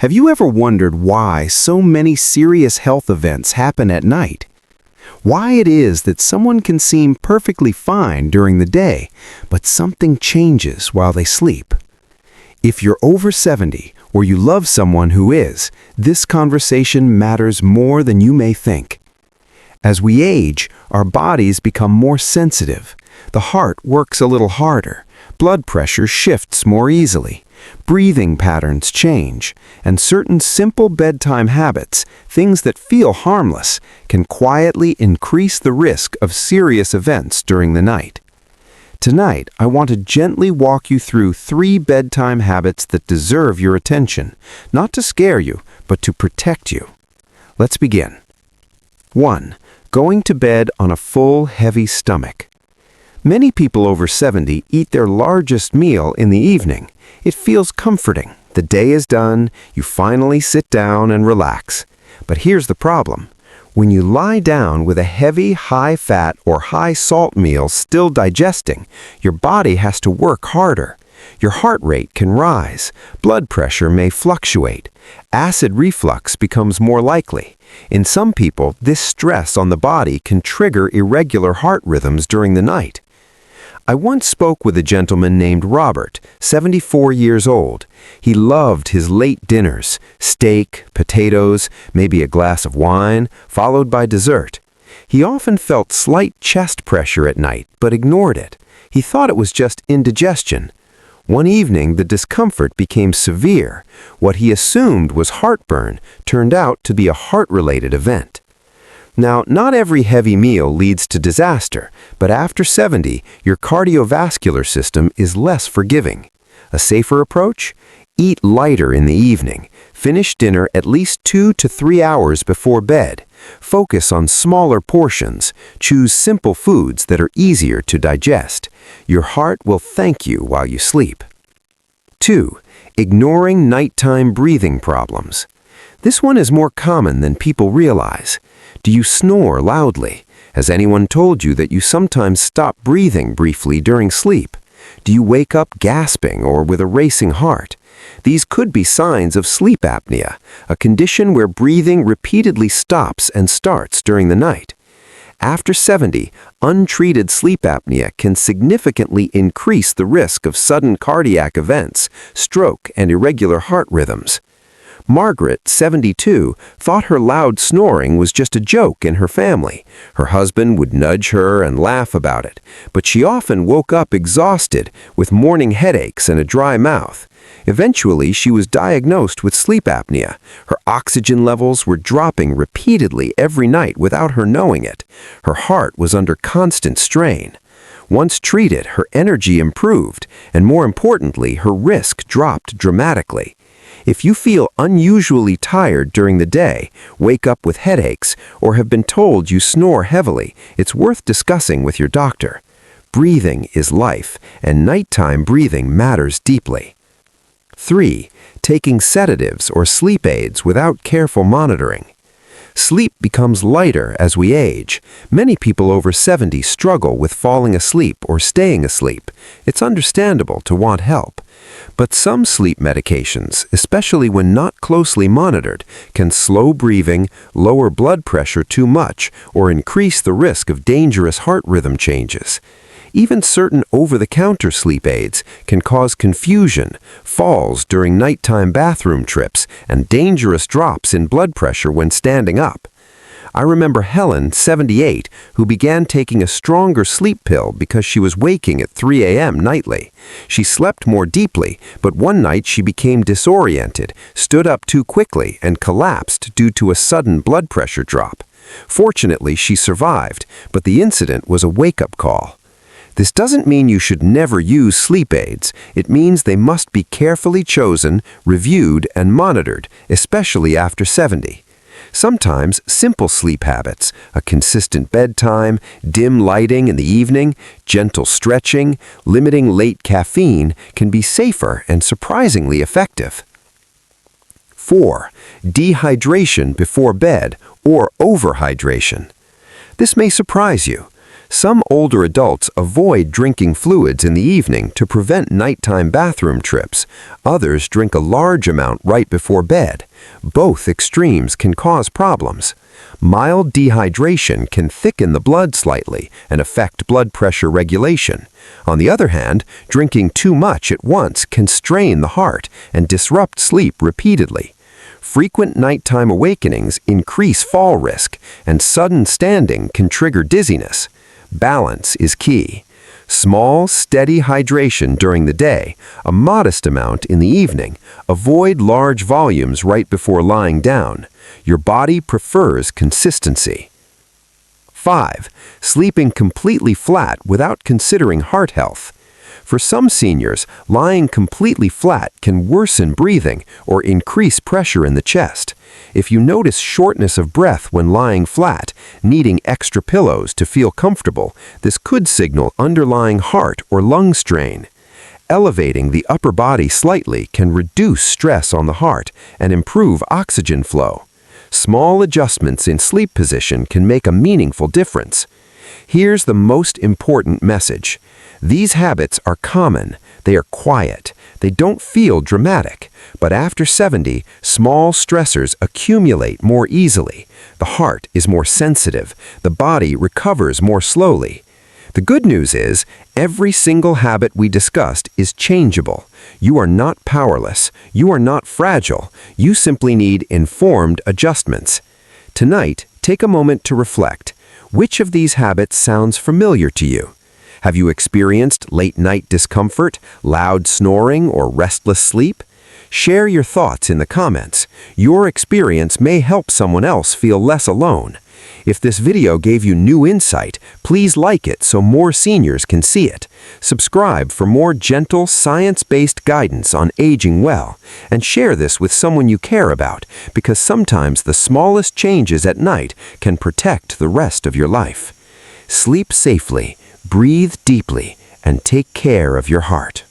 Have you ever wondered why so many serious health events happen at night? Why it is that someone can seem perfectly fine during the day, but something changes while they sleep? If you're over 70 or you love someone who is, this conversation matters more than you may think. As we age, our bodies become more sensitive. The heart works a little harder. Blood pressure shifts more easily. Breathing patterns change, and certain simple bedtime habits, things that feel harmless, can quietly increase the risk of serious events during the night. Tonight, I want to gently walk you through 3 bedtime habits that deserve your attention, not to scare you, but to protect you. Let's begin. 1. Going to bed on a full, heavy stomach. Many people over 70 eat their largest meal in the evening. It feels comforting. The day is done, you finally sit down and relax. But here's the problem. When you lie down with a heavy, high-fat or high-salt meal still digesting, your body has to work harder. Your heart rate can rise. Blood pressure may fluctuate. Acid reflux becomes more likely. In some people, this stress on the body can trigger irregular heart rhythms during the night. I once spoke with a gentleman named Robert, 74 years old. He loved his late dinners, steak, potatoes, maybe a glass of wine, followed by dessert. He often felt slight chest pressure at night, but ignored it. He thought it was just indigestion. One evening, the discomfort became severe. What he assumed was heartburn turned out to be a heart-related event. Now, not every heavy meal leads to disaster, but after 70, your cardiovascular system is less forgiving. A safer approach? Eat lighter in the evening. Finish dinner at least 2 to 3 hours before bed. Focus on smaller portions. Choose simple foods that are easier to digest. Your heart will thank you while you sleep. 2. Ignoring nighttime breathing problems. This one is more common than people realize. Do you snore loudly? Has anyone told you that you sometimes stop breathing briefly during sleep? Do you wake up gasping or with a racing heart? These could be signs of sleep apnea, a condition where breathing repeatedly stops and starts during the night. After 70, untreated sleep apnea can significantly increase the risk of sudden cardiac events, stroke, and irregular heart rhythms. Margaret, 72, thought her loud snoring was just a joke in her family. Her husband would nudge her and laugh about it, but she often woke up exhausted, with morning headaches and a dry mouth. Eventually, she was diagnosed with sleep apnea. Her oxygen levels were dropping repeatedly every night without her knowing it. Her heart was under constant strain. Once treated, her energy improved, and more importantly, her risk dropped dramatically. If you feel unusually tired during the day, wake up with headaches, or have been told you snore heavily, it's worth discussing with your doctor. Breathing is life, and nighttime breathing matters deeply. 3. Taking sedatives or sleep aids without careful monitoring. Sleep becomes lighter as we age. Many people over 70 struggle with falling asleep or staying asleep. It's understandable to want help. But some sleep medications, especially when not closely monitored, can slow breathing, lower blood pressure too much, or increase the risk of dangerous heart rhythm changes. Even certain over-the-counter sleep aids can cause confusion, falls during nighttime bathroom trips, and dangerous drops in blood pressure when standing up. I remember Helen, 78, who began taking a stronger sleep pill because she was waking at 3 a.m. nightly. She slept more deeply, but one night she became disoriented, stood up too quickly, and collapsed due to a sudden blood pressure drop. Fortunately, she survived, but the incident was a wake-up call. This doesn't mean you should never use sleep aids. It means they must be carefully chosen, reviewed, and monitored, especially after 70. Sometimes simple sleep habits, a consistent bedtime, dim lighting in the evening, gentle stretching, limiting late caffeine can be safer and surprisingly effective. 4. Dehydration before bed or overhydration. This may surprise you. Some older adults avoid drinking fluids in the evening to prevent nighttime bathroom trips. Others drink a large amount right before bed. Both extremes can cause problems. Mild dehydration can thicken the blood slightly and affect blood pressure regulation. On the other hand, drinking too much at once can strain the heart and disrupt sleep repeatedly. Frequent nighttime awakenings increase fall risk, and sudden standing can trigger dizziness. Balance is key. Small, steady hydration during the day, a modest amount in the evening. Avoid large volumes right before lying down. Your body prefers consistency. 5. Sleeping completely flat without considering heart health. For some seniors, lying completely flat can worsen breathing or increase pressure in the chest. If you notice shortness of breath when lying flat, needing extra pillows to feel comfortable, this could signal underlying heart or lung strain. Elevating the upper body slightly can reduce stress on the heart and improve oxygen flow. Small adjustments in sleep position can make a meaningful difference. Here's the most important message. These habits are common. They are quiet. They don't feel dramatic. But after 70, small stressors accumulate more easily. The heart is more sensitive. The body recovers more slowly. The good news is, every single habit we discussed is changeable. You are not powerless. You are not fragile. You simply need informed adjustments. Tonight, take a moment to reflect. Which of these habits sounds familiar to you? Have you experienced late-night discomfort, loud snoring, or restless sleep? Share your thoughts in the comments. Your experience may help someone else feel less alone. If this video gave you new insight, please like it so more seniors can see it. Subscribe for more gentle, science-based guidance on aging well, and share this with someone you care about, because sometimes the smallest changes at night can protect the rest of your life. Sleep safely, breathe deeply, and take care of your heart.